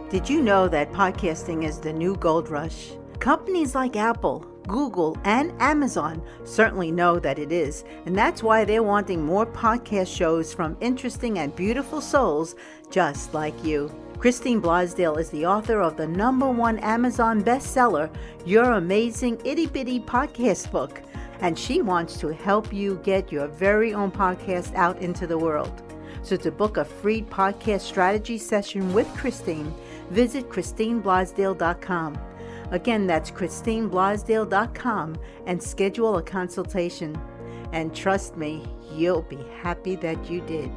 Did you know that podcasting is the new gold rush? Companies like Apple, Google, and Amazon certainly know that it is, and that's why they're wanting more podcast shows from interesting and beautiful souls just like you. Christine Blasdale is the author of the #1 Amazon bestseller, Your Amazing Itty Bitty Podcast Book, and she wants to help you get your very own podcast out into the world. So to book a free podcast strategy session with Christine, visit ChristineBlasdale.com. Again, that's ChristineBlasdale.com and schedule a consultation. And trust me, you'll be happy that you did.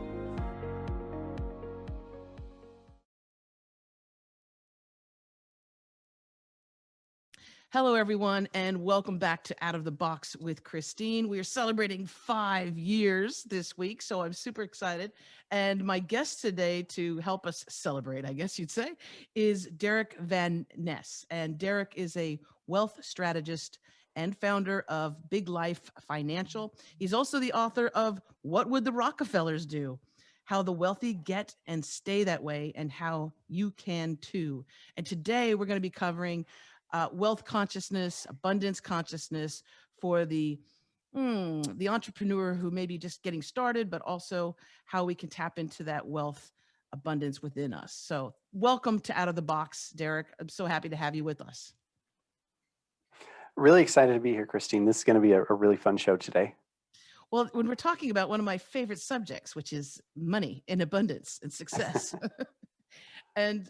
Hello, everyone, and welcome back to Out of the Box with Christine. We are celebrating 5 years this week, so I'm super excited. And my guest today to help us celebrate, I guess you'd say, is Derick Van Ness. And Derick is a wealth strategist and founder of Big Life Financial. He's also the author of What Would the Rockefellers Do? How the wealthy get and stay that way, and how you can too. And today we're going to be covering wealth consciousness, abundance consciousness for the entrepreneur who may be just getting started, but also how we can tap into that wealth abundance within us. So welcome to Out of the Box, Derick. I'm so happy to have you with us. Really excited to be here, Christine. This is going to be a really fun show today. Well, when we're talking about one of my favorite subjects, which is money and abundance and success. And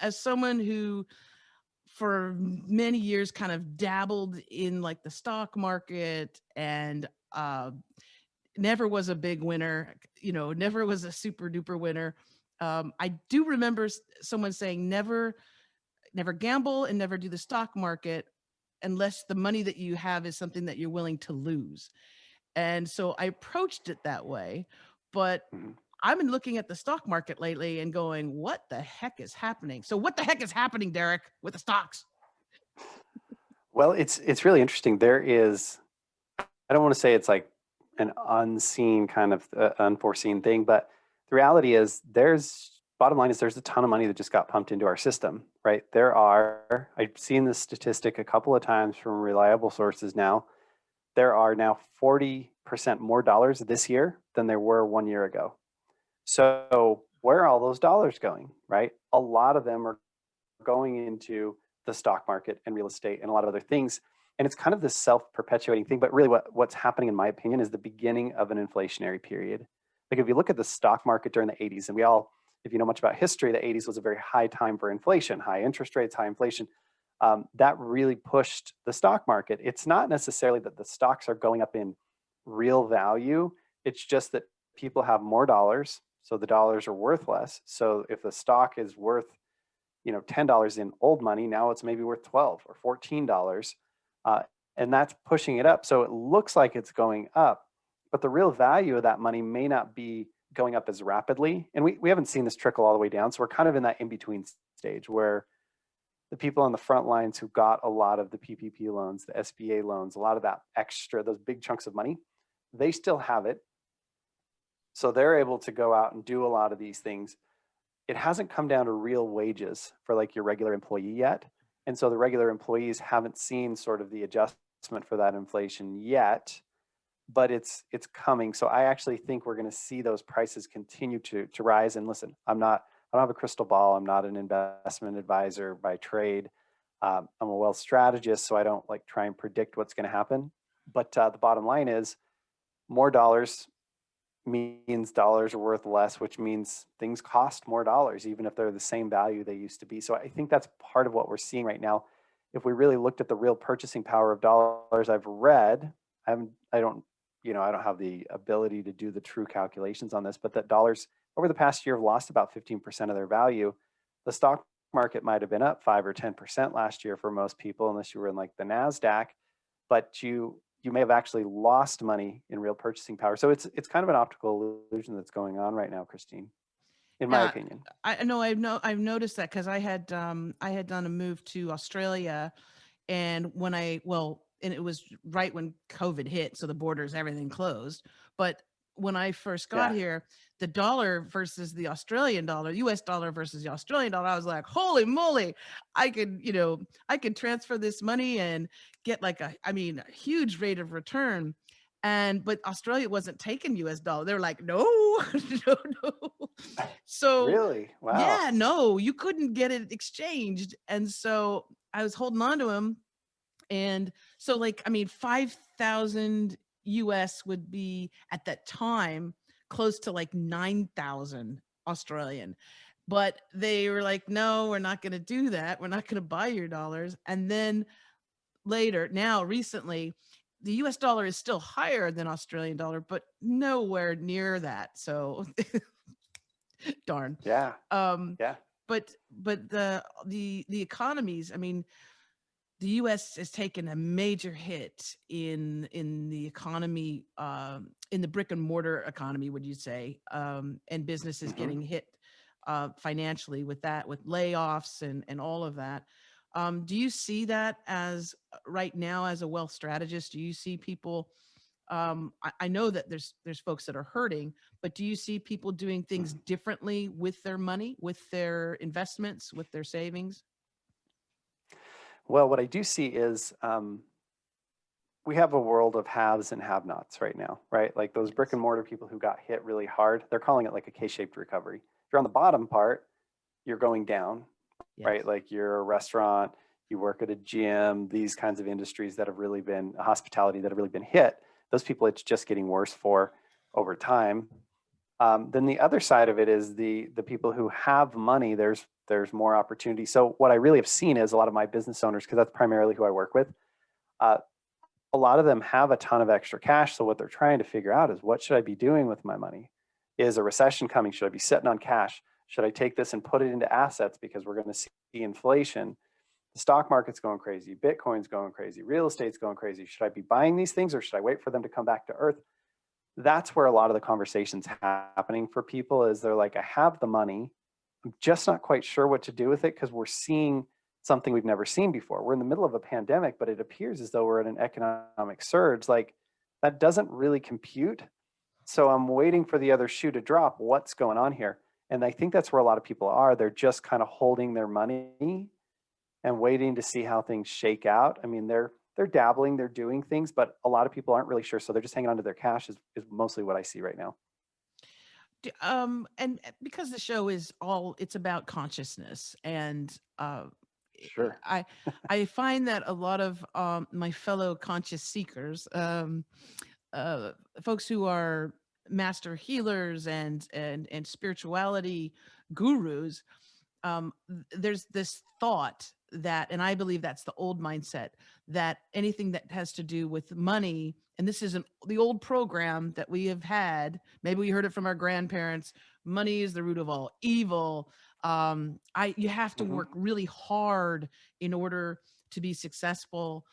as someone who for many years kind of dabbled in like the stock market and never was a big winner, never was a super duper winner. I do remember someone saying never gamble and never do the stock market unless the money that you have is something that you're willing to lose. And so I approached it that way, but I've been looking at the stock market lately and going, what the heck is happening? So what the heck is happening, Derick, with the stocks? Well, it's really interesting. There is, I don't want to say it's like an unseen kind of unforeseen thing, but the reality is bottom line is there's a ton of money that just got pumped into our system, right? I've seen this statistic a couple of times from reliable sources now. There are now 40% more dollars this year than there were 1 year ago. So where are all those dollars going, right? A lot of them are going into the stock market and real estate and a lot of other things. And it's kind of this self-perpetuating thing, but really what's happening, in my opinion, is the beginning of an inflationary period. Like if you look at the stock market during the 80s, and if you know much about history, the 80s was a very high time for inflation, high interest rates, high inflation. That really pushed the stock market. It's not necessarily that the stocks are going up in real value. It's just that people have more dollars, so the dollars are worth less. So if the stock is worth $10 in old money, now it's maybe worth $12 or $14, and that's pushing it up. So it looks like it's going up, but the real value of that money may not be going up as rapidly. And we haven't seen this trickle all the way down. So we're kind of in that in-between stage where the people on the front lines who got a lot of the PPP loans, the SBA loans, a lot of that extra, those big chunks of money, they still have it. So they're able to go out and do a lot of these things. It hasn't come down to real wages for like your regular employee yet. And so the regular employees haven't seen sort of the adjustment for that inflation yet, but it's coming. So I actually think we're going to see those prices continue to rise. And listen, I don't have a crystal ball. I'm not an investment advisor by trade. I'm a wealth strategist, so I don't like try and predict what's going to happen. But the bottom line is more dollars means dollars are worth less, which means things cost more dollars, even if they're the same value they used to be. So I think that's part of what we're seeing right now. If we really looked at the real purchasing power of dollars, I've read, I don't have the ability to do the true calculations on this, but that dollars over the past year have lost about 15% of their value. The stock market might have been up 5 or 10% last year for most people, unless you were in like the NASDAQ, but you may have actually lost money in real purchasing power. So it's kind of an optical illusion that's going on right now, Christine, in my opinion. I know I've noticed that because I had done a move to Australia, and and it was right when COVID hit, so the borders, everything closed. But when I first got here, the dollar versus the Australian dollar, US dollar versus the Australian dollar, I was like, holy moly, I could, I could transfer this money and get like a huge rate of return. But Australia wasn't taking US dollar. They're like, no, no, no. So Really? Wow. yeah, no, you couldn't get it exchanged. And so I was holding on to them. And so 5,000 US would be at that time close to like 9,000 Australian. But they were like, no, we're not going to do that. We're not going to buy your dollars. And then later, now recently, the US dollar is still higher than Australian dollar, but nowhere near that. So darn. Yeah. Um, Yeah. but the economies, the U.S. has taken a major hit in the economy, in the brick and mortar economy, would you say? And businesses Hmm. getting hit financially with that, with layoffs and all of that. Do you see that as right now as a wealth strategist? Do you see people? I know that there's folks that are hurting, but do you see people doing things differently with their money, with their investments, with their savings? Well, what I do see is we have a world of haves and have-nots right now, right? Like those brick and mortar people who got hit really hard, they're calling it like a K-shaped recovery. If you're on the bottom part, you're going down, right? Yes. Like you're a restaurant, you work at a gym, these kinds of industries that have really been hospitality that have really been hit. Those people, it's just getting worse for over time. Then the other side of it is the people who have money. There's more opportunity. So what I really have seen is a lot of my business owners, because that's primarily who I work with. A lot of them have a ton of extra cash. So what they're trying to figure out is, what should I be doing with my money? Is a recession coming? Should I be sitting on cash? Should I take this and put it into assets because we're going to see inflation? The stock market's going crazy. Bitcoin's going crazy. Real estate's going crazy. Should I be buying these things or should I wait for them to come back to earth? That's where a lot of the conversation's happening for people, is they're like, I have the money. I'm just not quite sure what to do with it because we're seeing something we've never seen before. We're in the middle of a pandemic, but it appears as though we're at an economic surge. Like, that doesn't really compute. So I'm waiting for the other shoe to drop. What's going on here? And I think that's where a lot of people are. They're just kind of holding their money and waiting to see how things shake out. I mean, they're dabbling, they're doing things, but a lot of people aren't really sure. So they're just hanging on to their cash is mostly what I see right now. And because the show is it's about consciousness, and Sure. I find that a lot of my fellow conscious seekers, folks who are master healers and spirituality gurus, there's this thought that, and I believe that's the old mindset, that anything that has to do with money, and this isn't the old program that we have had, maybe we heard it from our grandparents, money is the root of all evil. You have to work really hard in order to be successful.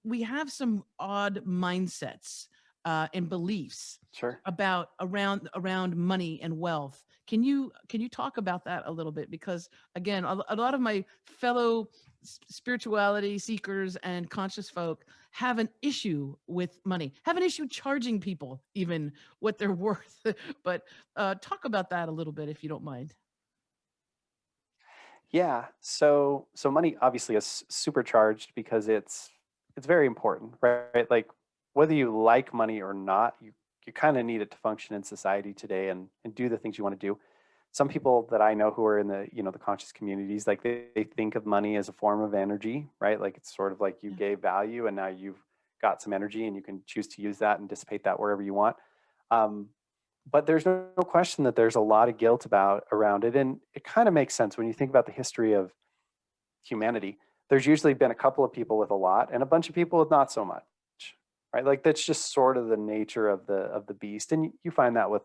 We have some odd mindsets and beliefs Sure. about around money and wealth. Can you talk about that a little bit? Because again, a lot of my fellow spirituality seekers and conscious folk have an issue with money, have an issue charging people even what they're worth. But talk about that a little bit, if you don't mind. Yeah. So money obviously is supercharged because it's very important, right? Like, whether you like money or not, you kind of need it to function in society today and do the things you want to do. Some people that I know who are in the, the conscious communities, like they think of money as a form of energy, right? Like, it's sort of like you gave value and now you've got some energy and you can choose to use that and dissipate that wherever you want. But there's no question that there's a lot of guilt around it. And it kind of makes sense when you think about the history of humanity. There's usually been a couple of people with a lot and a bunch of people with not so much, right? Like, that's just sort of the nature of the beast. And you find that with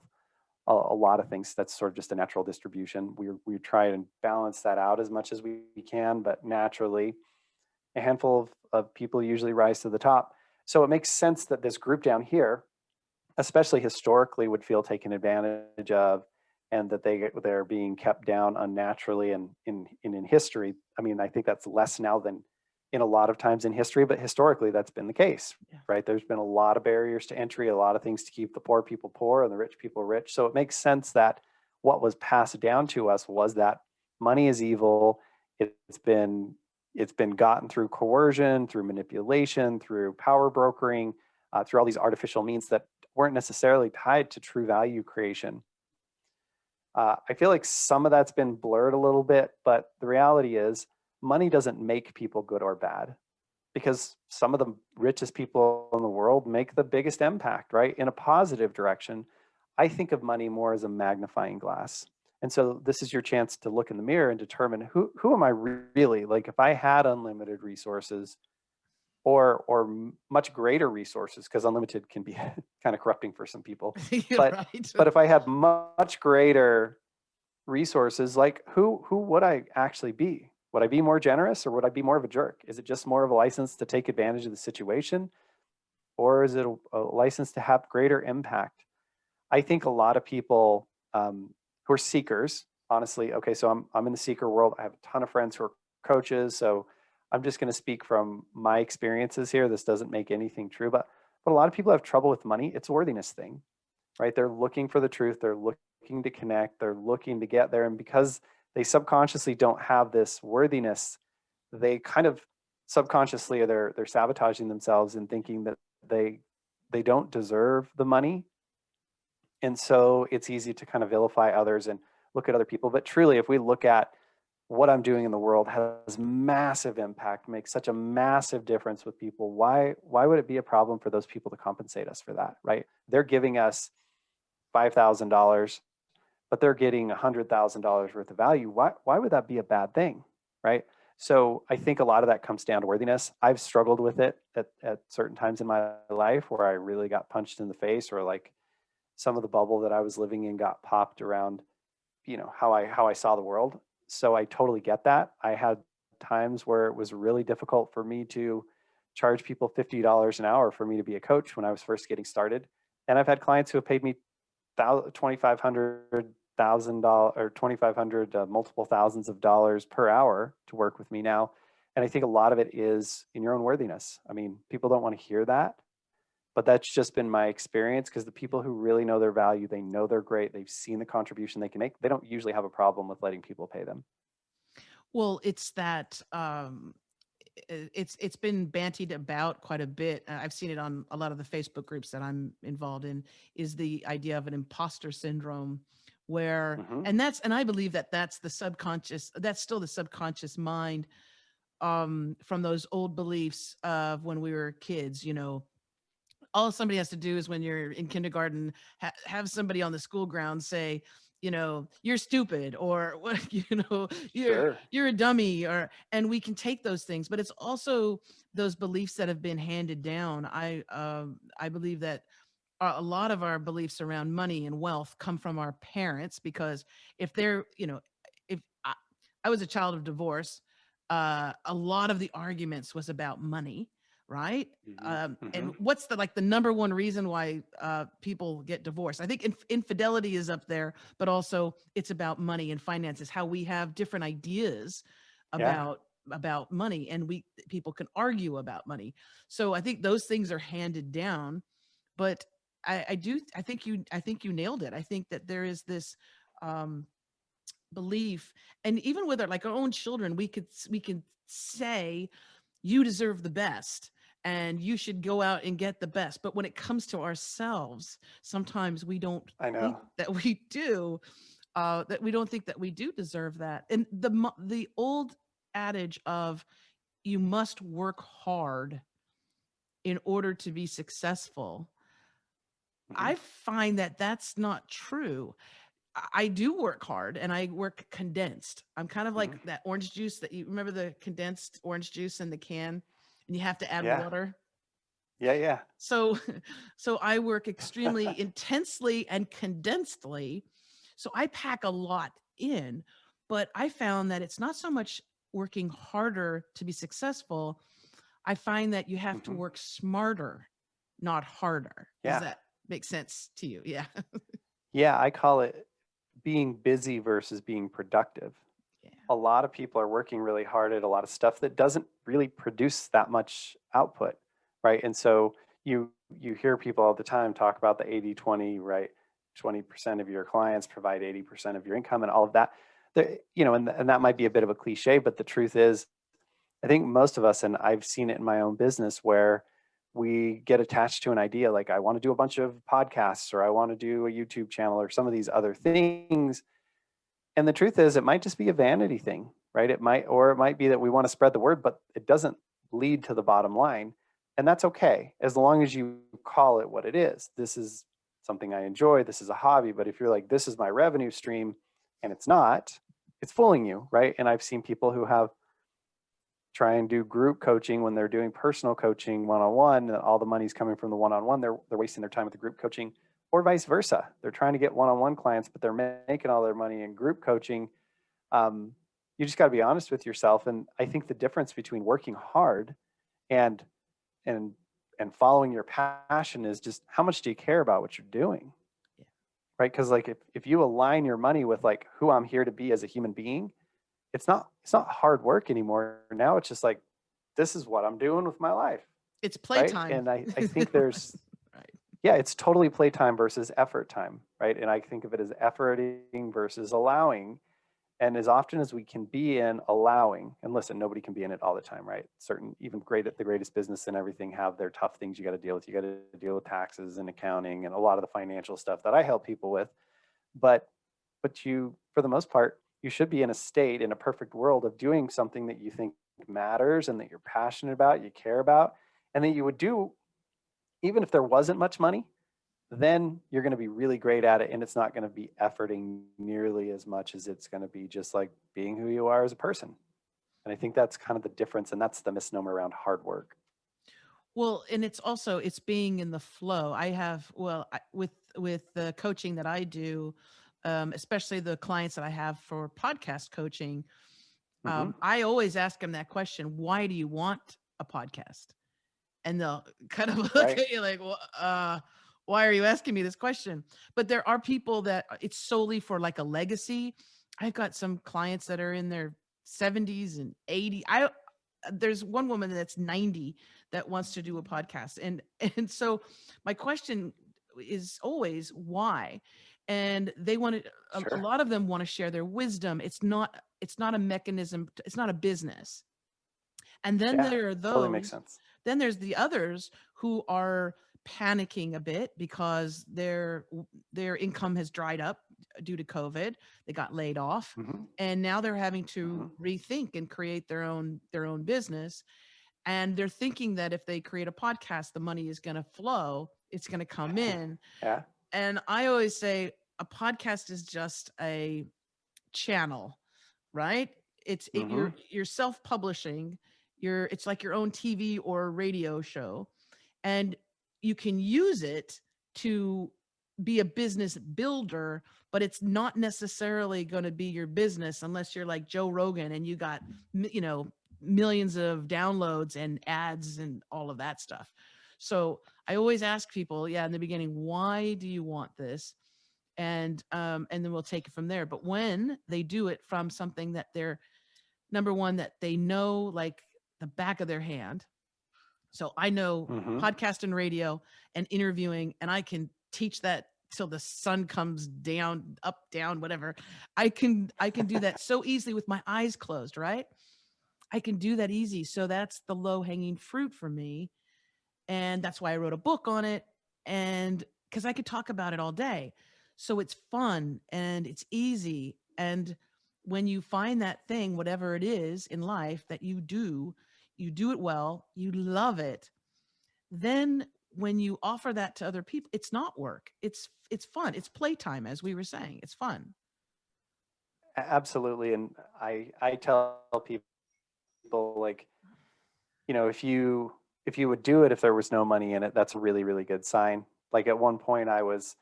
a lot of things. That's sort of just a natural distribution. We try and balance that out as much as we can, but naturally a handful of people usually rise to the top. So it makes sense that this group down here, especially historically, would feel taken advantage of, and that they're being kept down unnaturally. And in history, I mean, I think that's less now than in a lot of times in history, but historically that's been the case, Yeah. right? There's been a lot of barriers to entry, a lot of things to keep the poor people poor and the rich people rich. So it makes sense that what was passed down to us was that money is evil. It's been gotten through coercion, through manipulation, through power brokering, through all these artificial means that weren't necessarily tied to true value creation. I feel like some of that's been blurred a little bit, but the reality is money doesn't make people good or bad, because some of the richest people in the world make the biggest impact, right? In a positive direction. I think of money more as a magnifying glass. And so this is your chance to look in the mirror and determine who am I really? Like, if I had unlimited resources, or much greater resources, because unlimited can be kind of corrupting for some people. But Right. but if I had much greater resources, like who would I actually be? Would I be more generous, or would I be more of a jerk? Is it just more of a license to take advantage of the situation, or is it a license to have greater impact? I think a lot of people who are seekers, honestly, okay, so I'm in the seeker world. I have a ton of friends who are coaches, so I'm just going to speak from my experiences here. This doesn't make anything true, but a lot of people have trouble with money. It's a worthiness thing, right? They're looking for the truth. They're looking to connect. They're looking to get there, and because they subconsciously don't have this worthiness, they kind of subconsciously they're sabotaging themselves and thinking that they don't deserve the money. And so it's easy to kind of vilify others and look at other people. But truly, if we look at what I'm doing in the world has massive impact, makes such a massive difference with people, why would it be a problem for those people to compensate us for that, right? They're giving us $5,000, but they're getting $100,000 worth of value. Why would that be a bad thing, right? So I think a lot of that comes down to worthiness. I've struggled with it at certain times in my life where I really got punched in the face, or like some of the bubble that I was living in got popped around, how I saw the world. So I totally get that. I had times where it was really difficult for me to charge people $50 an hour for me to be a coach when I was first getting started. And I've had clients who have paid me $2,500 or 2,500 multiple thousands of dollars per hour to work with me now. And I think a lot of it is in your own worthiness. I mean, people don't want to hear that, but that's just been my experience, because the people who really know their value, they know they're great, they've seen the contribution they can make, they don't usually have a problem with letting people pay them. Well, it's that it's been bantied about quite a bit. I've seen it on a lot of the Facebook groups that I'm involved in, is the idea of an imposter syndrome, where Mm-hmm. and I believe that that's still the subconscious mind, from those old beliefs of when we were kids. All somebody has to do is, when you're in kindergarten, have somebody on the school ground say, you're stupid, or what, Sure. you're a dummy, and we can take those things. But it's also those beliefs that have been handed down. I believe that a lot of our beliefs around money and wealth come from our parents, because if they're, if I was a child of divorce, a lot of the arguments was about money, right? Mm-hmm. Mm-hmm. And what's the number one reason why people get divorced? I think infidelity is up there, but also it's about money and finances, how we have different ideas Yeah. about money, and people can argue about money. So I think those things are handed down. But I think you nailed it. I think that there is this um belief, and even with our own children, we can say, you deserve the best and you should go out and get the best. But when it comes to ourselves, sometimes we don't I think know. that we do, that we don't think that we do deserve that. And the old adage of, you must work hard in order to be successful, Mm-hmm. I find that that's not true. I do work hard, and I work condensed. I'm kind of Mm-hmm. like that orange juice, that you remember, the condensed orange juice in the can, and you have to add Yeah. water. Yeah. Yeah. So so I work extremely intensely and condensedly. So I pack a lot in, but I found that it's not so much working harder to be successful. I find that you have to Mm-hmm. work smarter, not harder. Does Yeah. that make sense to you? Yeah. Yeah. I call it being busy versus being productive. Yeah. a lot of people are working really hard at a lot of stuff that doesn't really produce that much output, right? And so you hear people all the time talk about the 80-20, right? 20% of your clients provide 80% of your income and all of that. And that might be a bit of a cliche, but the truth is, I think most of us, and I've seen it in my own business, where we get attached to an idea like, I want to do a bunch of podcasts, or I want to do a YouTube channel, or some of these other things. And the truth is, it might just be a vanity thing, right? It might be that we want to spread the word, but it doesn't lead to the bottom line. And that's okay, as long as you call it what it is. This is something I enjoy. This is a hobby. But if you're like, this is my revenue stream, and it's not, it's fooling you, right? And I've seen people who have try and do group coaching when they're doing personal coaching one-on-one, and all the money's coming from the one-on-one. They're wasting their time with the group coaching, or vice versa. They're trying to get one-on-one clients, but they're making all their money in group coaching. You just got to be honest with yourself. And I think the difference between working hard and following your passion is just, how much do you care about what you're doing? Yeah. Right? Because like if you align your money with like who I'm here to be as a human being, it's not hard work anymore. Now it's just like, this is what I'm doing with my life. It's playtime. Right? And I think there's, right. Yeah, it's totally playtime versus effort time, right? And I think of it as efforting versus allowing. And as often as we can be in allowing, and listen, nobody can be in it all the time, right? Even the greatest business and everything have their tough things you got to deal with. You got to deal with taxes and accounting and a lot of the financial stuff that I help people with. But you, for the most part, you should be in a state, in a perfect world, of doing something that you think matters and that you're passionate about, you care about, and that you would do even if there wasn't much money. Then you're going to be really great at it, and it's not going to be efforting nearly as much as it's going to be just like being who you are as a person. And I think that's kind of the difference, and that's the misnomer around hard work. Well, and it's being in the flow. With the coaching that I do, especially the clients that I have for podcast coaching, I always ask them that question: why do you want a podcast? And they'll kind of look Right. at you like, well, why are you asking me this question? But there are people that it's solely for like a legacy. I've got some clients that are in their 70s and 80. There's one woman that's 90 that wants to do a podcast. And so my question is always why? And they want to, a lot of them want to share their wisdom. It's not a mechanism. It's not a business. And then there are those, totally makes sense. Then there's the others who are panicking a bit because their income has dried up due to COVID. They got laid off, and now they're having to rethink and create their own business. And they're thinking that if they create a podcast, the money is going to flow. It's going to come in. Yeah. And I always say a podcast is just a channel, right? You're self-publishing. It's like your own TV or radio show, and you can use it to be a business builder, but it's not necessarily going to be your business unless you're like Joe Rogan and you got, millions of downloads and ads and all of that stuff. So I always ask people, in the beginning, why do you want this? And then we'll take it from there. But when they do it from something that they're, number one, that they know like the back of their hand. So I know podcast and radio and interviewing, and I can teach that till the sun comes down, up, down, whatever. I can do that so easily with my eyes closed, right? I can do that easy. So that's the low hanging fruit for me. And that's why I wrote a book on it. And because I could talk about it all day. So it's fun and it's easy. And when you find that thing, whatever it is in life that you do it well, you love it. Then when you offer that to other people, it's not work. It's fun. It's playtime, as we were saying. It's fun. Absolutely. And I tell people, like, if you would do it if there was no money in it, that's a really, really good sign. Like at one point I was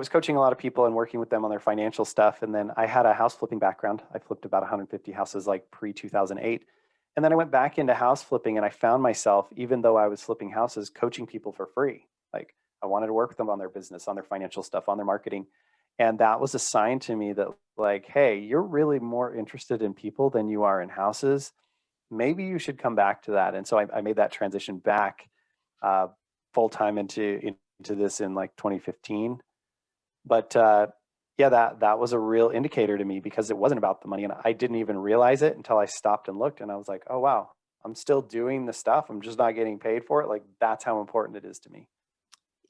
coaching a lot of people and working with them on their financial stuff. And then I had a house flipping background. I flipped about 150 houses like pre-2008. And then I went back into house flipping, and I found myself, even though I was flipping houses, coaching people for free. Like I wanted to work with them on their business, on their financial stuff, on their marketing. And that was a sign to me that like, hey, you're really more interested in people than you are in houses. Maybe you should come back to that. And so I made that transition back uh, full time into this in like 2015. But yeah, that was a real indicator to me because it wasn't about the money, and I didn't even realize it until I stopped and looked, and I was like, oh wow, I'm still doing the stuff. I'm just not getting paid for it. Like that's how important it is to me.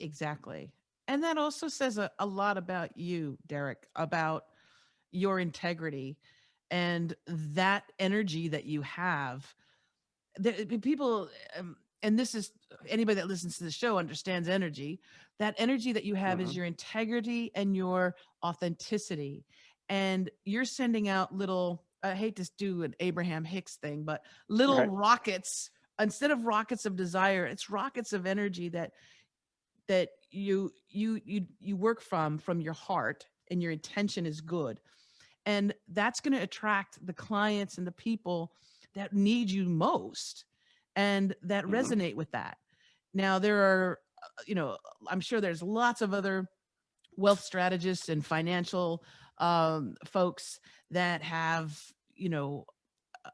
Exactly. And that also says a lot about you, Derek, about your integrity and that energy that you have. People, and this is anybody that listens to the show understands energy. That energy that you have is Hmm. your integrity and your authenticity. And you're sending out little, I hate to do an Abraham Hicks thing, but little Right. rockets. Instead of rockets of desire, it's rockets of energy that you work from your heart, and your intention is good, and that's going to attract the clients and the people that need you most and that Hmm. resonate with that. Now there are I'm sure there's lots of other wealth strategists and financial folks that have you know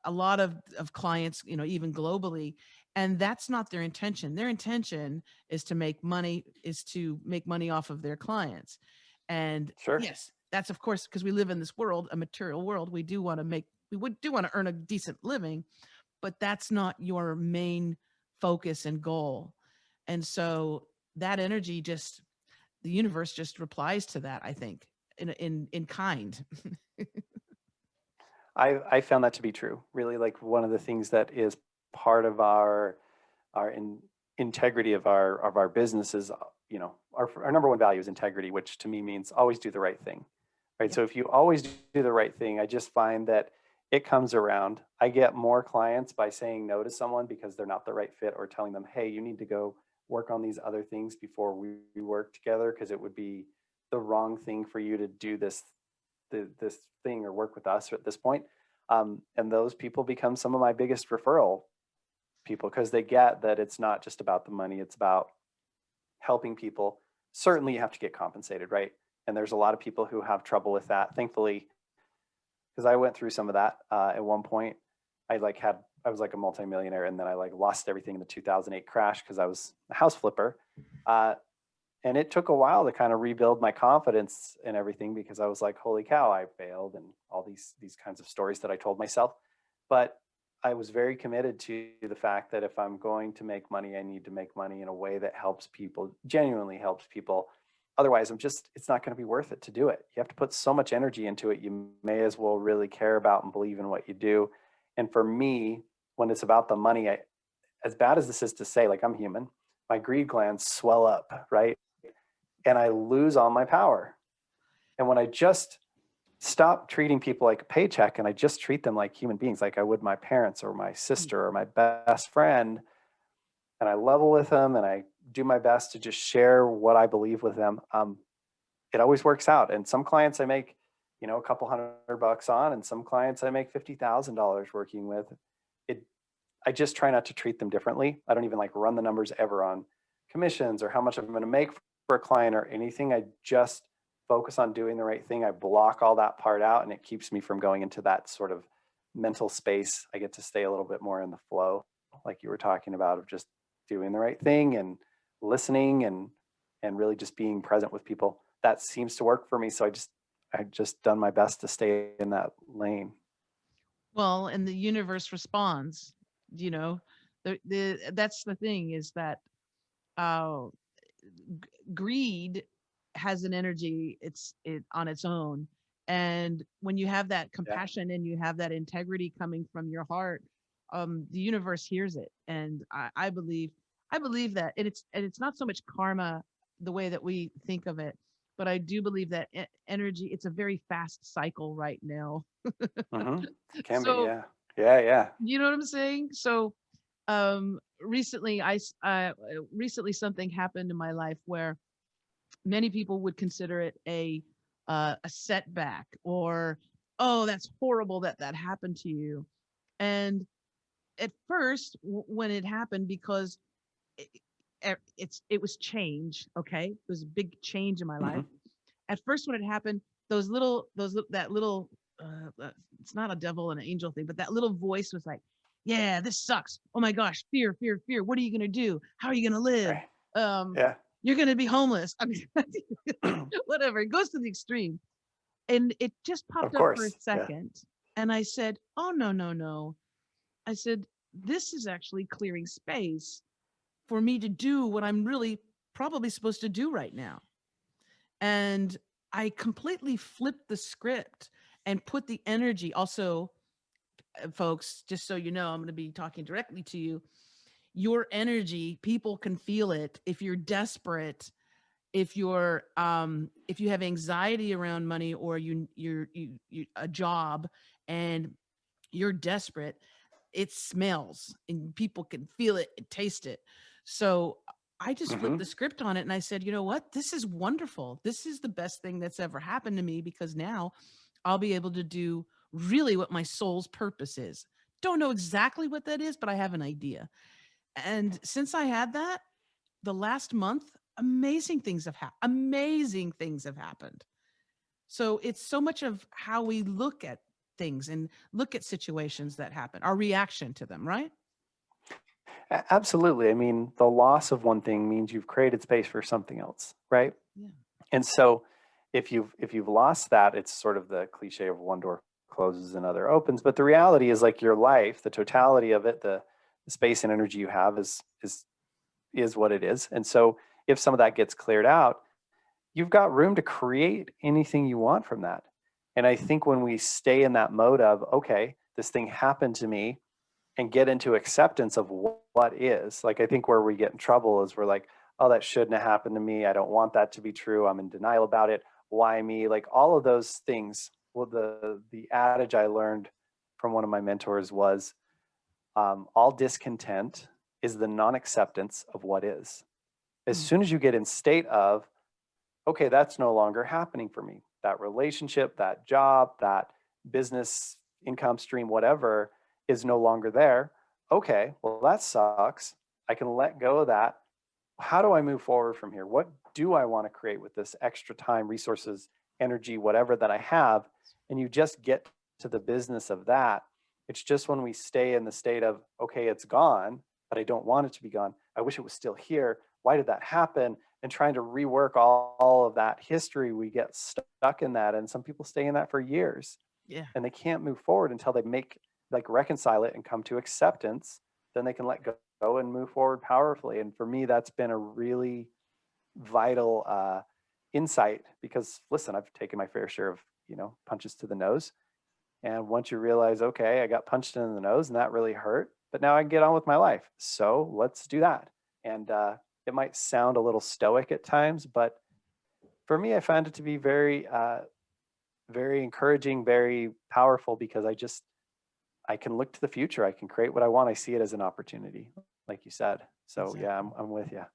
a lot of clients, even globally, and that's not their intention. Their intention is to make money off of their clients. And Sure. yes, that's of course because we live in this world, a material world. We would do want to earn a decent living, but that's not your main focus and goal. And so that energy just the universe just replies to that, I think, in kind. I found that to be true. Really, like one of the things that is part of our integrity of our business is, our number one value is integrity, which to me means always do the right thing, right? Yep. So if you always do the right thing, I just find that it comes around. I get more clients by saying no to someone because they're not the right fit, or telling them, hey, you need to go work on these other things before we work together, because it would be the wrong thing for you to do this thing or work with us at this point. And those people become some of my biggest referral people because they get that it's not just about the money, it's about helping people. Certainly, you have to get compensated, right? And there's a lot of people who have trouble with that. Thankfully, because I went through some of that at one point. I was like a multimillionaire, and then I like lost everything in the 2008 crash because I was a house flipper. Uh, and it took a while to kind of rebuild my confidence and everything, because I was like, holy cow, I failed, and all these kinds of stories that I told myself. But I was very committed to the fact that if I'm going to make money, I need to make money in a way that helps people, genuinely helps people. Otherwise, it's not going to be worth it to do it. You have to put so much energy into it. You may as well really care about and believe in what you do. And for me, when it's about the money, as bad as this is to say, like, I'm human, my greed glands swell up, right? And I lose all my power. And when I just stop treating people like a paycheck and I just treat them like human beings, like I would my parents or my sister or my best friend, and I level with them and I do my best to just share what I believe with them, it always works out. And some clients I make, a couple $100 on, and some clients I make $50,000 working with. It, I just try not to treat them differently. I don't even like run the numbers ever on commissions or how much I'm going to make for a client or anything. I just focus on doing the right thing. I block all that part out, and it keeps me from going into that sort of mental space. I get to stay a little bit more in the flow, like you were talking about, of just doing the right thing and listening and really just being present with people. That seems to work for me. So I just done my best to stay in that lane. Well, and the universe responds. You know, that's the thing is that uh, greed has an energy it on its own, and when you have that Yeah. compassion and you have that integrity coming from your heart, the universe hears it, and I believe that, and it's not so much karma the way that we think of it, but I do believe that energy. It's a very fast cycle right now. Mm-hmm. Can be. So Yeah. Yeah. Yeah. you know what I'm saying? So recently recently something happened in my life where many people would consider it a setback, or oh, that's horrible that that happened to you. And at first when it happened, because it, it was change, okay, it was a big change in my Mm-hmm. life, at first when it happened, that little, it's not a devil and an angel thing, but that little voice was like, yeah, this sucks. Oh my gosh, fear, fear, fear. What are you going to do? How are you going to live? Right. Um, Yeah. you're going to be homeless. I mean, whatever. It goes to the extreme. And it just Of popped up for a course. Yeah. second. And I said, oh, no, no, no. I said, this is actually clearing space for me to do what I'm really probably supposed to do right now. And I completely flipped the script and put the energy. Also, folks, just so you know, I'm going to be talking directly to you. Your energy, people can feel it. If you're desperate, if you have anxiety around money, or you a job and you're desperate, it smells and people can feel it and taste it. So I just flipped Hmm. the script on it and I said, you know what? This is wonderful. This is the best thing that's ever happened to me, because now I'll be able to do really what my soul's purpose is. Don't know exactly what that is, but I have an idea. And since I had that, the last month, amazing things have happened. So it's so much of how we look at things and look at situations that happen, our reaction to them, right? Absolutely. I mean, the loss of one thing means you've created space for something else, right? Yeah. And so if you've lost that, it's sort of the cliche of one door closes, another opens. But the reality is, like, your life, the totality of it, the space and energy you have is what it is. And so if some of that gets cleared out, you've got room to create anything you want from that. And I think when we stay in that mode of, okay, this thing happened to me, and get into acceptance of what is, like, I think where we get in trouble is we're like, oh, that shouldn't have happened to me. I don't want that to be true. I'm in denial about it. Why me? Like, all of those things. Well, the adage I learned from one of my mentors was, all discontent is the non-acceptance of what is. As Mm. soon as you get in state of, okay, that's no longer happening for me, that relationship, that job, that business income stream, whatever, is no longer there. Okay, well, that sucks. I can let go of that. How do I move forward from here? What do I want to create with this extra time, resources, energy, whatever that I have? And you just get to the business of that. It's just when we stay in the state of, okay, it's gone, but I don't want it to be gone. I wish it was still here. Why did that happen? And trying to rework all of that history, we get stuck in that. And some people stay in that for years, Yeah. and they can't move forward until they reconcile it and come to acceptance. Then they can let go and move forward powerfully. And for me, that's been a really vital insight, because listen, I've taken my fair share of, punches to the nose. And once you realize, okay, I got punched in the nose and that really hurt, but now I can get on with my life. So let's do that. And it might sound a little stoic at times, but for me, I found it to be very, very encouraging, very powerful, because I can look to the future. I can create what I want. I see it as an opportunity, like you said. So yeah, Exactly. I'm with you.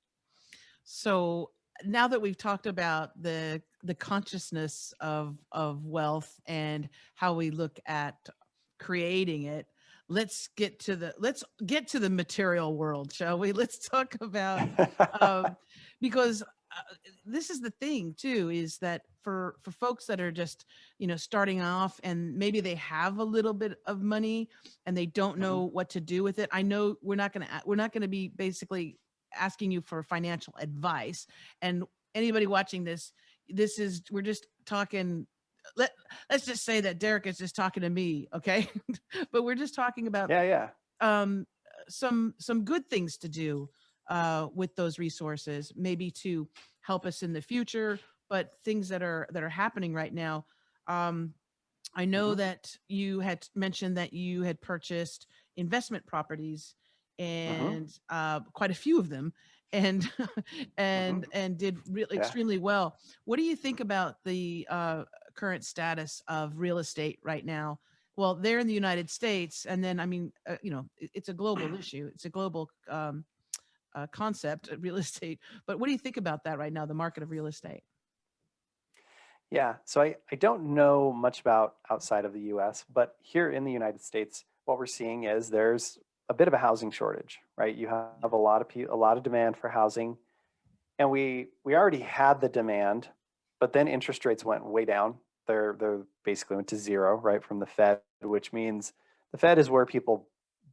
So now that we've talked about the consciousness of wealth and how we look at creating it, let's get to the material world, shall we? Let's talk about, um, because this is the thing too, is that for folks that are just, starting off, and maybe they have a little bit of money and they don't Mhm. know what to do with it. I know we're not going to be basically asking you for financial advice. And anybody watching this is we're just talking. Let's just say that Derek is just talking to me, okay? But we're just talking about Yeah, yeah. um, some good things to do with those resources, maybe to help us in the future, but things that are happening right now. Um, I know Hmm. that you had mentioned that you had purchased investment properties, Hmm. and quite a few of them, and Hmm. and did really Yeah. extremely well. What do you think about the current status of real estate right now? Well, they're in the United States, and then I mean, it's a global issue. It's a global concept, real estate. But what do you think about that right now, the market of real estate? Yeah. So I don't know much about outside of the US, but here in the United States, what we're seeing is there's a bit of a housing shortage, right? You Yeah. have a lot of demand for housing, and we already had the demand. but then interest rates went way down. They're basically went to zero, right, from the Fed, which means the Fed is where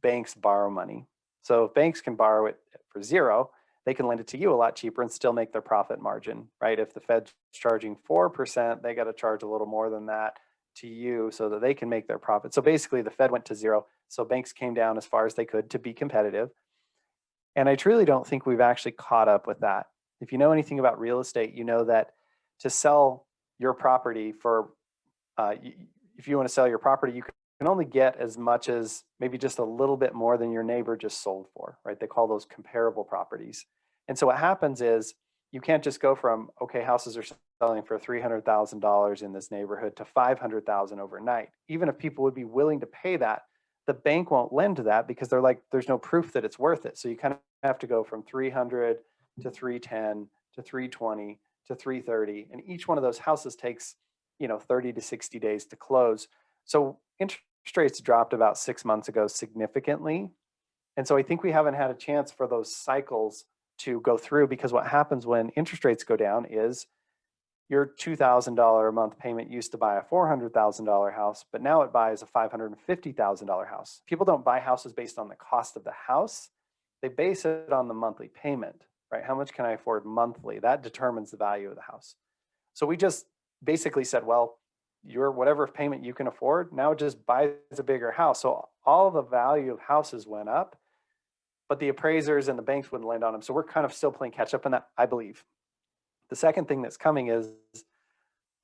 banks borrow money. So if banks can borrow it for zero, they can lend it to you a lot cheaper and still make their profit margin, right? If the Fed's charging 4%, they got to charge a little more than that to you so that they can make their profit. So basically, the Fed went to zero. So banks came down as far as they could to be competitive. And I truly don't think we've actually caught up with that. If you know anything about real estate, you know that to sell your property for, if you want to sell your property, you can only get as much as maybe just a little bit more than your neighbor just sold for, right? They call those comparable properties. And so what happens is you can't just go from, okay, houses are selling for $300,000 in this neighborhood to 500,000 overnight. Even if people would be willing to pay that, the bank won't lend to that because they're like, there's no proof that it's worth it. So you kind of have to go from 300 to 310 to 320 to 330. And each one of those houses takes, 30 to 60 days to close. So interest rates dropped about 6 months ago significantly. And so I think we haven't had a chance for those cycles to go through, because what happens when interest rates go down is your $2,000 a month payment used to buy a $400,000 house, but now it buys a $550,000 house. People don't buy houses based on the cost of the house. They base it on the monthly payment, right? How much can I afford monthly? That determines the value of the house. So we just basically said, well, your whatever payment you can afford, now it just buys a bigger house. So all the value of houses went up, but the appraisers and the banks wouldn't lend on them. So we're kind of still playing catch up in that, I believe. The second thing that's coming is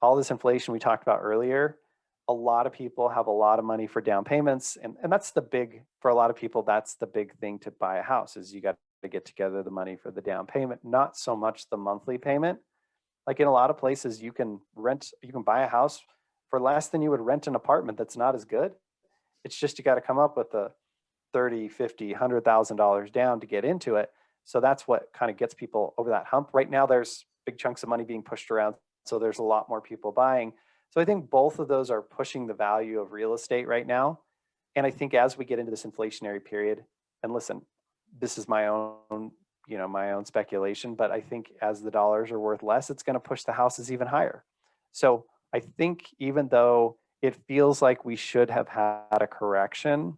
all this inflation we talked about earlier. A lot of people have a lot of money for down payments. And that's for a lot of people, that's the big thing to buy a house, is you got to get together the money for the down payment, not so much the monthly payment. Like in a lot of places, you can buy a house for less than you would rent an apartment that's not as good. It's just you got to come up with the 30, 50, $100,000 down to get into it. So that's what kind of gets people over that hump. Right now, there's big chunks of money being pushed around. So there's a lot more people buying. So I think both of those are pushing the value of real estate right now. And I think as we get into this inflationary period, and listen, this is my own speculation, but I think as the dollars are worth less, it's going to push the houses even higher. So I think even though it feels like we should have had a correction,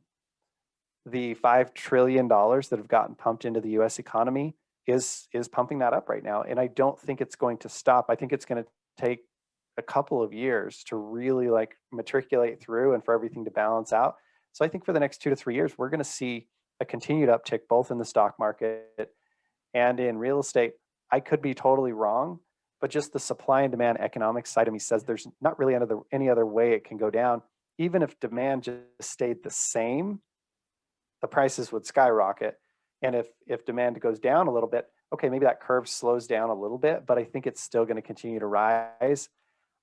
the $5 trillion that have gotten pumped into the US economy is pumping that up right now. And I don't think it's going to stop. I think it's going to take a couple of years to really like matriculate through and for everything to balance out. So I think for the next 2 to 3 years, we're going to see a continued uptick both in the stock market and in real estate. I could be totally wrong, but just the supply and demand economics side of me says there's not really any other way it can go down. Even if demand just stayed the same, the prices would skyrocket. And if demand goes down a little bit, okay, maybe that curve slows down a little bit, but I think it's still going to continue to rise.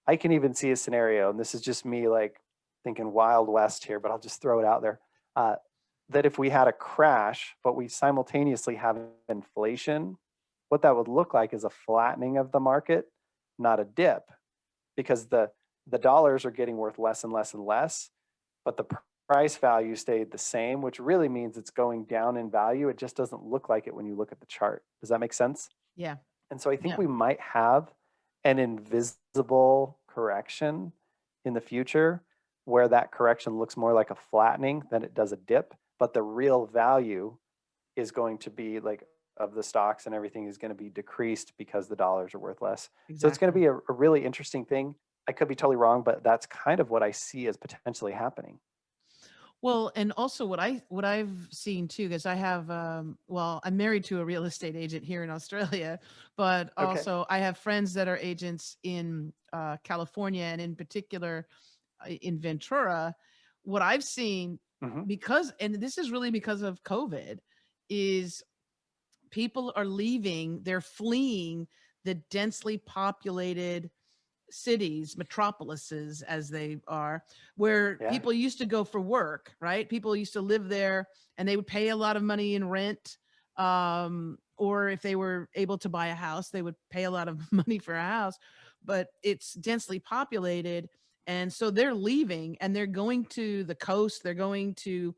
I can even see a scenario, and this is just me like thinking Wild West here, but I'll just throw it out there, that if we had a crash, but we simultaneously have inflation, what that would look like is a flattening of the market, not a dip, because the dollars are getting worth less and less and less, but the price value stayed the same, which really means it's going down in value. It just doesn't look like it when you look at the chart. Does that make sense? Yeah. And so I think we might have an invisible correction in the future where that correction looks more like a flattening than it does a dip, but the real value is going to be like of the stocks and everything is going to be decreased because the dollars are worth less. Exactly. So it's going to be a really interesting thing. I could be totally wrong, but that's kind of what I see as potentially happening. Well, and also what I've seen too, because I have, I'm married to a real estate agent here in Australia, but also I have friends that are agents in California, and in particular in Ventura. What I've seen, and this is really because of COVID, is people are leaving, they're fleeing the densely populated cities, metropolises as they are, where people used to go for work, right? People used to live there and they would pay a lot of money in rent. Or if they were able to buy a house, they would pay a lot of money for a house, but it's densely populated. And so they're leaving and they're going to the coast. They're going to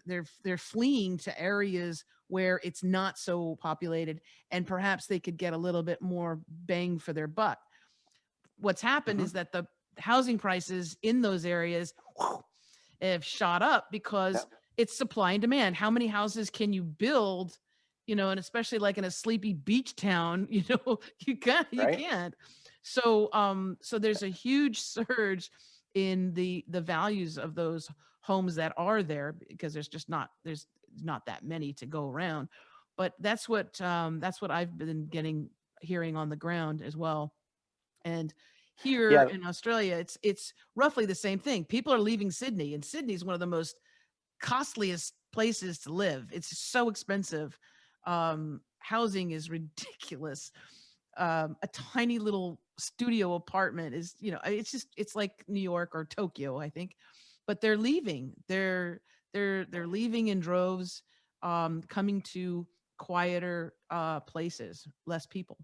they're fleeing to areas where it's not so populated, and perhaps they could get a little bit more bang for their buck. What's happened is Mhm. that the housing prices in those areas have shot up because Yeah. it's supply and demand. How many houses can you build? And especially like in a sleepy beach town, you Right. can't. So there's a huge surge in the values of those homes that are there, because there's not that many to go around. But that's what I've been hearing on the ground as well. And here Yeah. in Australia, it's roughly the same thing. People are leaving Sydney, and Sydney is one of the most costliest places to live. It's so expensive. Housing is ridiculous. A tiny little studio apartment is, it's like New York or Tokyo, I think. But they're leaving. They're leaving in droves, coming to quieter places, less people.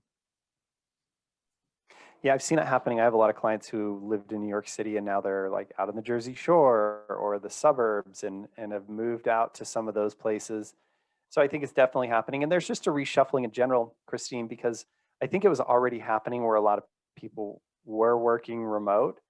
Yeah, I've seen it happening. I have a lot of clients who lived in New York City and now they're like out on the Jersey Shore or the suburbs and have moved out to some of those places. So I think it's definitely happening. And there's just a reshuffling in general, Christine, because I think it was already happening where a lot of people were working remote.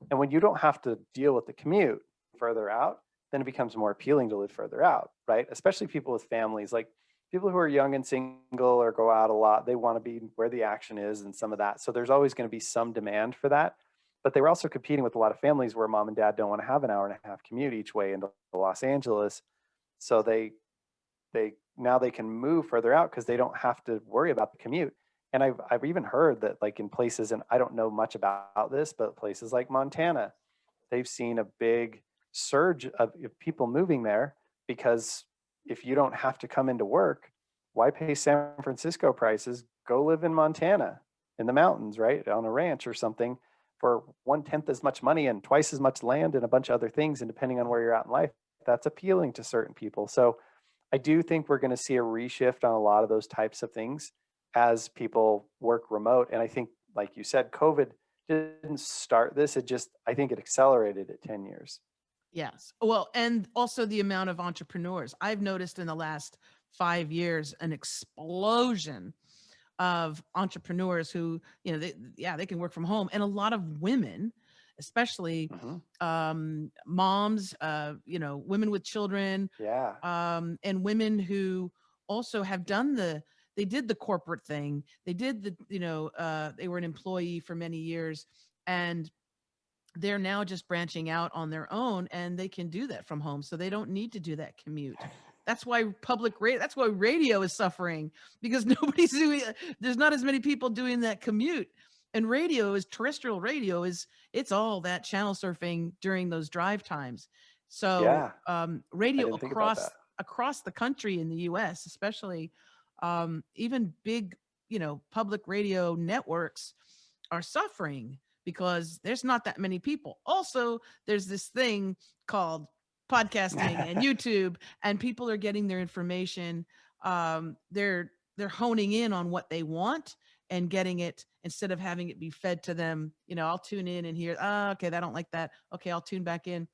And when you don't have to deal with the commute further out, then it becomes more appealing to live further out, right? Especially people with families, like people who are young and single or go out a lot, they want to be where the action is and some of that. So there's always going to be some demand for that. But they were also competing with a lot of families where mom and dad don't want to have an hour and a half commute each way into Los Angeles. So they now they can move further out because they don't have to worry about the commute. And I've even heard that like in places, and I don't know much about this, but places like Montana, they've seen a big surge of people moving there because if you don't have to come into work, why pay San Francisco prices? Go live in Montana in the mountains, right? On a ranch or something for 1/10 as much money and twice as much land and a bunch of other things. And depending on where you're at in life, that's appealing to certain people. So I do think we're going to see a reshift on a lot of those types of things as people work remote. And I think, like you said, COVID didn't start this. I think it accelerated it 10 years. Yes. Well, and also the amount of entrepreneurs. I've noticed in the last 5 years an explosion of entrepreneurs who, they can work from home. And a lot of women, especially Hmm. moms, women with children, Yeah. and women who also have they did the corporate thing. They did they were an employee for many years, and they're now just branching out on their own, and they can do that from home. So they don't need to do that commute. That's why radio is suffering, because there's not as many people doing that commute. And terrestrial radio it's all that channel surfing during those drive times. So Yeah. I radio didn't think about that. across the country in the US, especially, even big, public radio networks are suffering because there's not that many people. Also, there's this thing called podcasting and YouTube, and people are getting their information. They're honing in on what they want and getting it instead of having it be fed to them. I'll tune in and hear, okay, I don't like that. Okay, I'll tune back in.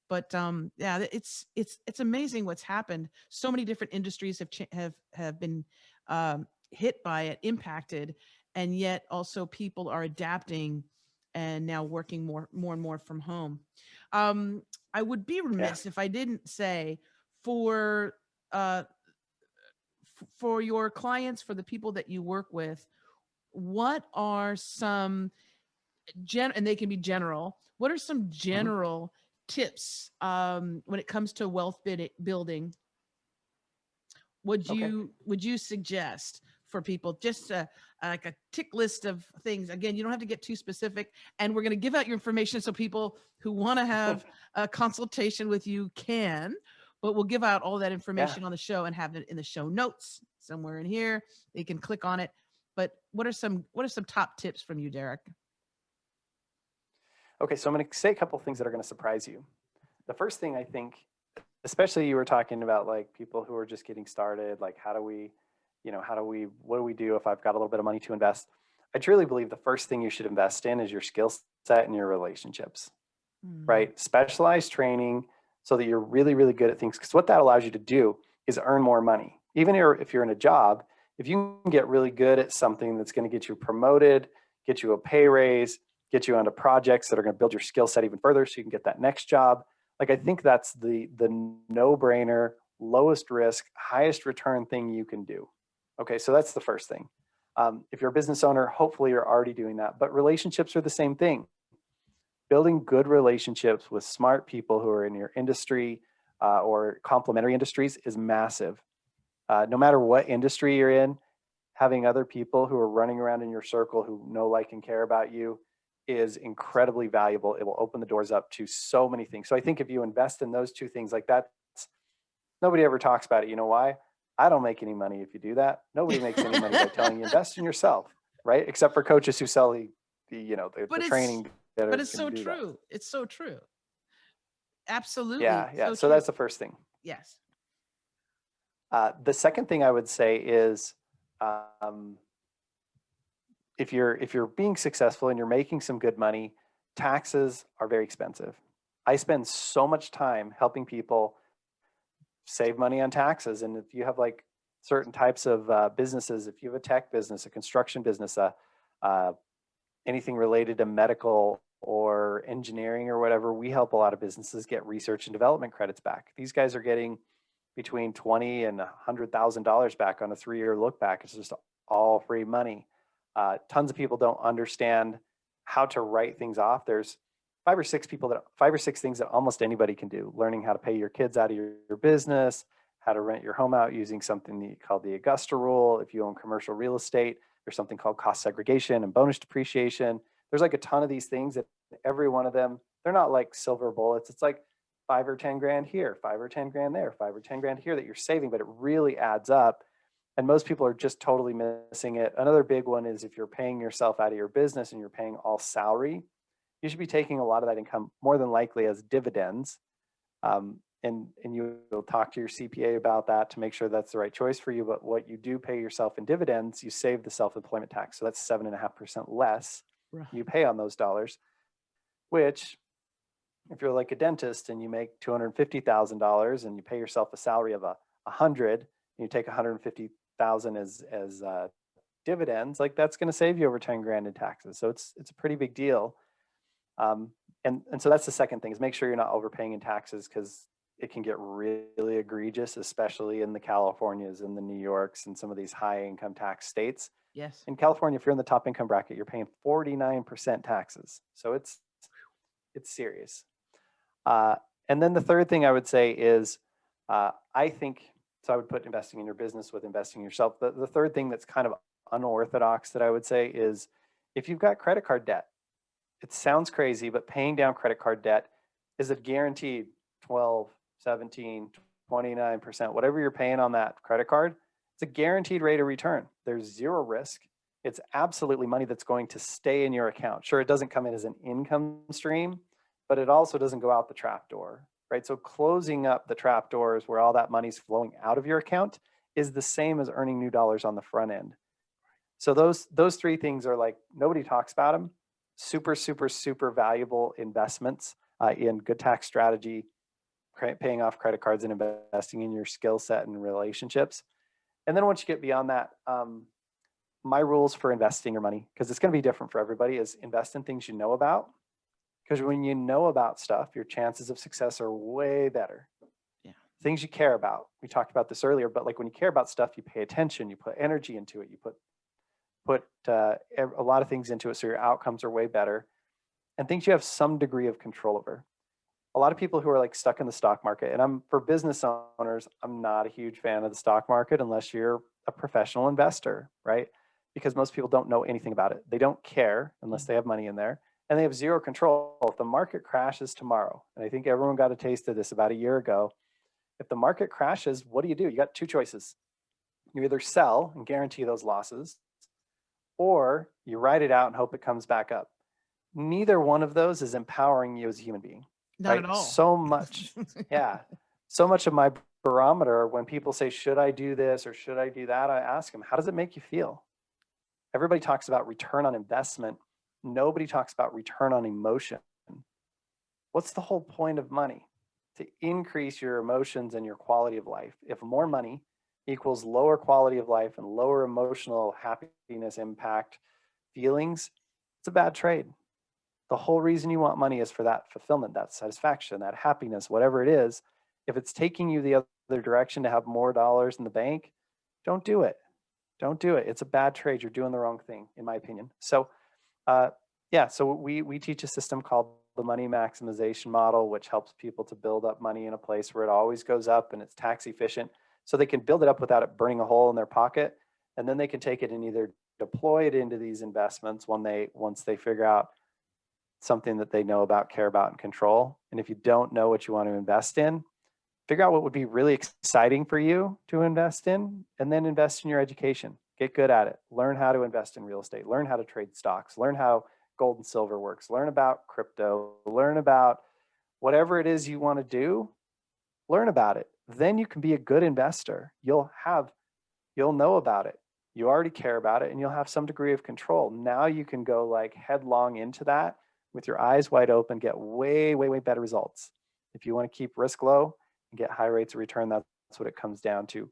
But yeah, it's amazing what's happened. So many different industries have been hit by it, impacted, and yet also people are adapting and now working more and more from home. I would be Yeah. remiss if I didn't say, for uh, for your clients, for the people that you work with, what are some and they can be general. What are some Hmm. general tips when it comes to wealth building? Okay. Would you suggest for people, just like a tick list of things? Again, you don't have to get too specific, and we're going to give out your information so people who want to have a consultation with you can. But we'll give out all that Yeah. information on the show and have it in the show notes somewhere in here. They can click on it. But what are some top tips from you, Derick? Okay. So I'm going to say a couple of things that are going to surprise you. The first thing I think, especially you were talking about like people who are just getting started, like what do we do if I've got a little bit of money to invest? I truly believe the first thing you should invest in is your skill set and your relationships, Hmm. right? Specialized training, so that you're really, really good at things. Because what that allows you to do is earn more money. Even if you're in a job, if you can get really good at something that's going to get you promoted, get you a pay raise, get you onto projects that are going to build your skill set even further so you can get that next job. Like, I think that's the no-brainer, lowest risk, highest return thing you can do. Okay, so that's the first thing. If you're a business owner, hopefully you're already doing that. But relationships are the same thing. Building good relationships with smart people who are in your industry or complementary industries is massive. No matter what industry you're in, having other people who are running around in your circle who know, like, and care about you is incredibly valuable. It will open the doors up to so many things. So I think if you invest in those two things like that, nobody ever talks about it. You know why? I don't make any money if you do that. Nobody makes any money by telling you invest in yourself, right? Except for coaches who sell the training. But it's so true. It's so true. Absolutely. Yeah. So true. that's the first thing. Yes. The second thing I would say is, if you're being successful and you're making some good money, taxes are very expensive. I spend so much time helping people save money on taxes. And if you have like certain types of businesses, if you have a tech business, a construction business, anything related to medical or engineering or whatever, we help a lot of businesses get research and development credits back. These guys are getting between $20,000 and $100,000 back on a 3-year look back. It's just all free money. Tons of people don't understand how to write things off. There's 5 or 6 things that almost anybody can do. Learning how to pay your kids out of your business, how to rent your home out using something called the Augusta rule. If you own commercial real estate, there's something called cost segregation and bonus depreciation. There's like a ton of these things that every one of them, they're not like silver bullets. It's like 5 or 10 grand here, 5 or 10 grand there, 5 or 10 grand here that you're saving, but it really adds up. And most people are just totally missing it. Another big one is if you're paying yourself out of your business and you're paying all salary, you should be taking a lot of that income more than likely as dividends. And you'll talk to your CPA about that to make sure that's the right choice for you. But what you do pay yourself in dividends, you save the self-employment tax. So that's 7.5% less you pay on those dollars, which if you're like a dentist and you make $250,000 and you pay yourself a salary of $100,000 and you take $150,000 as dividends, like that's going to save you over 10 grand in taxes. So it's a pretty big deal. And so that's the second thing, is make sure you're not overpaying in taxes, because it can get really egregious, especially in the Californias and the New Yorks and some of these high income tax states. Yes. In California, if you're in the top income bracket, you're paying 49% taxes. So it's serious. And then the third thing I would say is, I think, so I would put investing in your business with investing in yourself. The third thing that's kind of unorthodox that I would say is, if you've got credit card debt, it sounds crazy, but paying down credit card debt is a guaranteed 12, 17, 29%, whatever you're paying on that credit card, it's a guaranteed rate of return. There's zero risk. It's absolutely money that's going to stay in your account. Sure, it doesn't come in as an income stream, but it also doesn't go out the trap door, right? So closing up the trap doors where all that money's flowing out of your account is the same as earning new dollars on the front end. So those three things are like, nobody talks about them. Super, super, super valuable investments in good tax strategy, paying off credit cards, and investing in your skill set and relationships. And then once you get beyond that, my rules for investing your money, because it's going to be different for everybody, is invest in things you know about. Because when you know about stuff, your chances of success are way better. Yeah. Things you care about. We talked about this earlier, but like when you care about stuff, you pay attention, you put energy into it, you put a lot of things into it, so your outcomes are way better. And things you have some degree of control over. A lot of people who are like stuck in the stock market, and for business owners, I'm not a huge fan of the stock market unless you're a professional investor, right? Because most people don't know anything about it. They don't care unless they have money in there, and they have zero control. If the market crashes tomorrow, and I think everyone got a taste of this about a year ago, if the market crashes, what do? You got two choices. You either sell and guarantee those losses, or you ride it out and hope it comes back up. Neither one of those is empowering you as a human being. Not right? at all. So much, yeah. So much of my barometer, when people say, should I do this or should I do that? I ask them, how does it make you feel? Everybody talks about return on investment. Nobody talks about return on emotion. What's the whole point of money? to increase your emotions and your quality of life. If more money equals lower quality of life and lower emotional happiness, impact, feelings, it's a bad trade. The whole reason you want money is for that fulfillment, that satisfaction, that happiness, whatever it is. If it's taking you the other direction to have more dollars in the bank, don't do it. Don't do it. It's a bad trade. You're doing the wrong thing, in my opinion. So, so we teach a system called the money maximization model, which helps people to build up money in a place where it always goes up and it's tax efficient. So they can build it up without it burning a hole in their pocket. And then they can take it and either deploy it into these investments once they figure out something that they know about, care about, and control. And if you don't know what you want to invest in, figure out what would be really exciting for you to invest in, and then invest in your education. Get good at it. Learn how to invest in real estate. Learn how to trade stocks. Learn how gold and silver works. Learn about crypto. Learn about whatever it is you want to do. Learn about it. Then you can be a good investor. You'll know about it. You already care about it, and you'll have some degree of control. Now you can go like headlong into that with your eyes wide open, get way, way, way better results. If you want to keep risk low and get high rates of return, that's what it comes down to.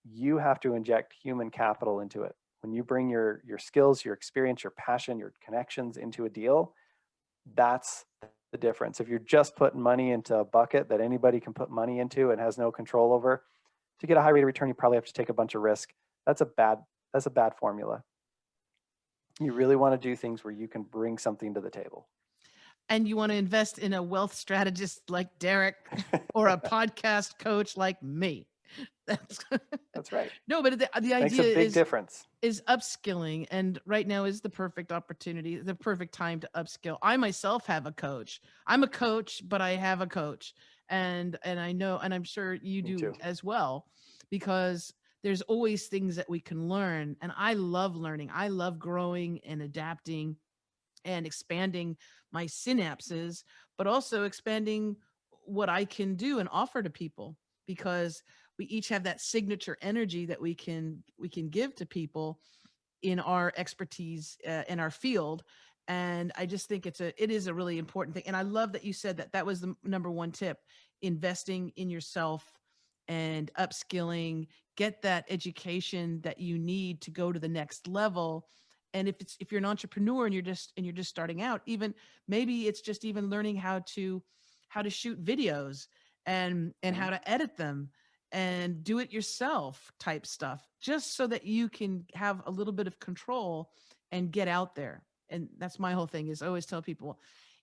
You have to inject human capital into it. When you bring your skills, your experience, your passion, your connections into a deal, that's the difference. If you're just putting money into a bucket that anybody can put money into and has no control over, to get a high rate of return, you probably have to take a bunch of risk. That's a bad formula. You really want to do things where you can bring something to the table. And you want to invest in a wealth strategist like Derick or a podcast coach like me. That's right. No, but the idea makes a big difference. Is upskilling, and right now is the perfect opportunity, the perfect time to upskill. I myself have a coach. I'm a coach, but I have a coach, and I know, and I'm sure you do as well, because there's always things that we can learn, and I love learning. I love growing and adapting and expanding my synapses, but also expanding what I can do and offer to people, because we each have that signature energy that we can give to people in our expertise in our field. And I just think it is a really important thing. And I love that you said that was the number one tip: investing in yourself and upskilling, get that education that you need to go to the next level. And if you're an entrepreneur and you're just starting out, even maybe it's just even learning how to shoot videos and how to edit them and do it yourself type stuff, just so that you can have a little bit of control and get out there. And that's my whole thing, is I always tell people,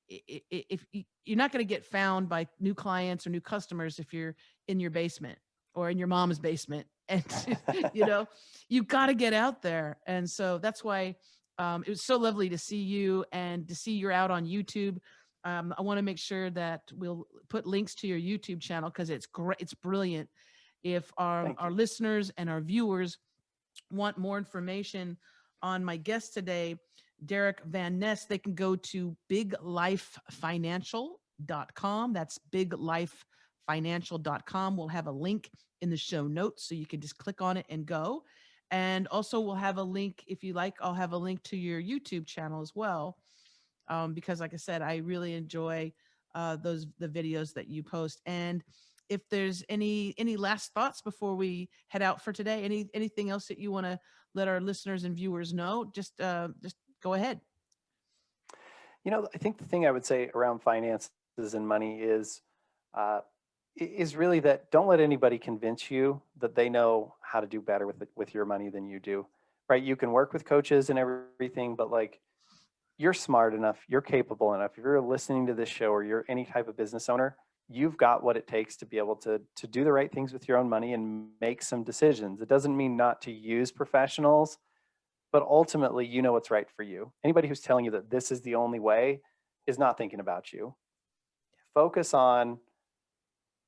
if you're not going to get found by new clients or new customers if you're in your basement or in your mom's basement. And you've got to get out there. And so that's why it was so lovely to see you and to see you're out on YouTube. I want to make sure that we'll put links to your YouTube channel, because it's great. It's brilliant. If our listeners and our viewers want more information on my guest today, Derick Van Ness, they can go to biglifefinancial.com. That's biglifefinancial.com. We'll have a link in the show notes, so you can just click on it and go. And also we'll have a link, if you like, I'll have a link to your YouTube channel as well. Because like I said, I really enjoy the videos that you post. And if there's any last thoughts before we head out for today, anything else that you want to let our listeners and viewers know, just go ahead. I think the thing I would say around finances and money is really that don't let anybody convince you that they know how to do better with your money than you do, right? You can work with coaches and everything, but like, you're smart enough, you're capable enough. If you're listening to this show or you're any type of business owner, you've got what it takes to be able to do the right things with your own money and make some decisions. It doesn't mean not to use professionals, but ultimately, you know what's right for you. Anybody who's telling you that this is the only way is not thinking about you. Focus on,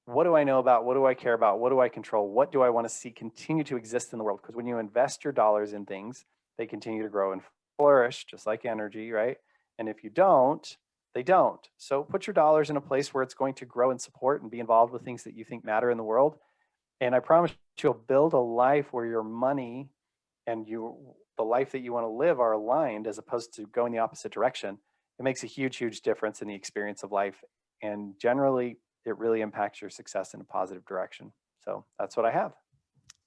what do I know about? What do I care about? What do I control? What do I want to see continue to exist in the world? Because when you invest your dollars in things, they continue to grow and flourish, just like energy, right? And if you don't, they don't. So put your dollars in a place where it's going to grow and support and be involved with things that you think matter in the world. And I promise you'll build a life where your money and the life that you want to live are aligned, as opposed to going the opposite direction. It makes a huge, huge difference in the experience of life. And generally, it really impacts your success in a positive direction. So that's what I have.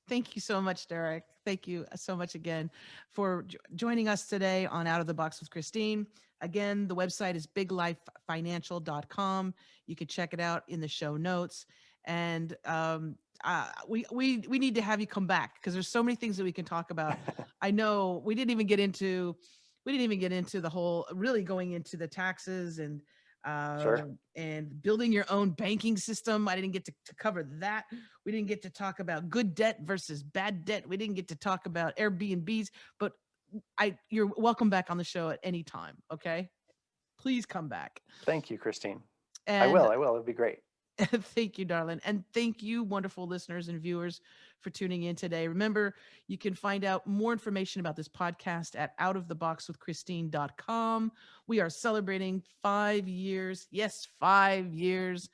Thank you so much, Derick. Thank you so much again for joining us today on Out of the Box with Christine. Again, the website is biglifefinancial.com. You can check it out in the show notes. And we need to have you come back because there's so many things that we can talk about. I know we didn't even get into the whole really going into the taxes Sure. and building your own banking system. I didn't get to cover that. We didn't get to talk about good debt versus bad debt. We didn't get to talk about Airbnbs, but you're welcome back on the show at any time. Okay. Please come back. Thank you, Christine. I And will. It'd be great. thank you, darling. And thank you, wonderful listeners and viewers, for tuning in today. Remember, you can find out more information about this podcast at outoftheboxwithchristine.com. We are celebrating 5 years. Yes, 5 years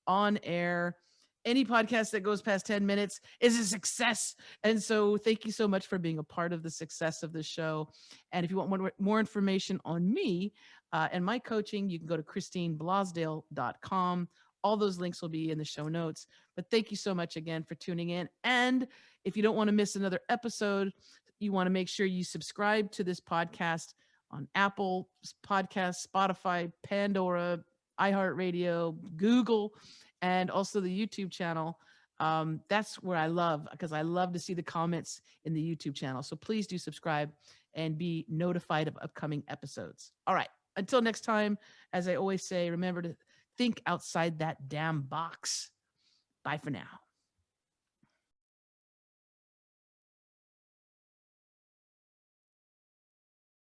on air. Any podcast that goes past 10 minutes is a success. And so thank you so much for being a part of the success of the show. And if you want more information on me and my coaching, you can go to christineblasdale.com. All those links will be in the show notes. But thank you so much again for tuning in. And if you don't want to miss another episode, you want to make sure you subscribe to this podcast on Apple Podcasts, Spotify, Pandora, iHeartRadio, Google, and also the YouTube channel. That's where I love, because I love to see the comments in the YouTube channel. So please do subscribe and be notified of upcoming episodes. All right. Until next time, as I always say, remember to think outside that damn box. Bye for now.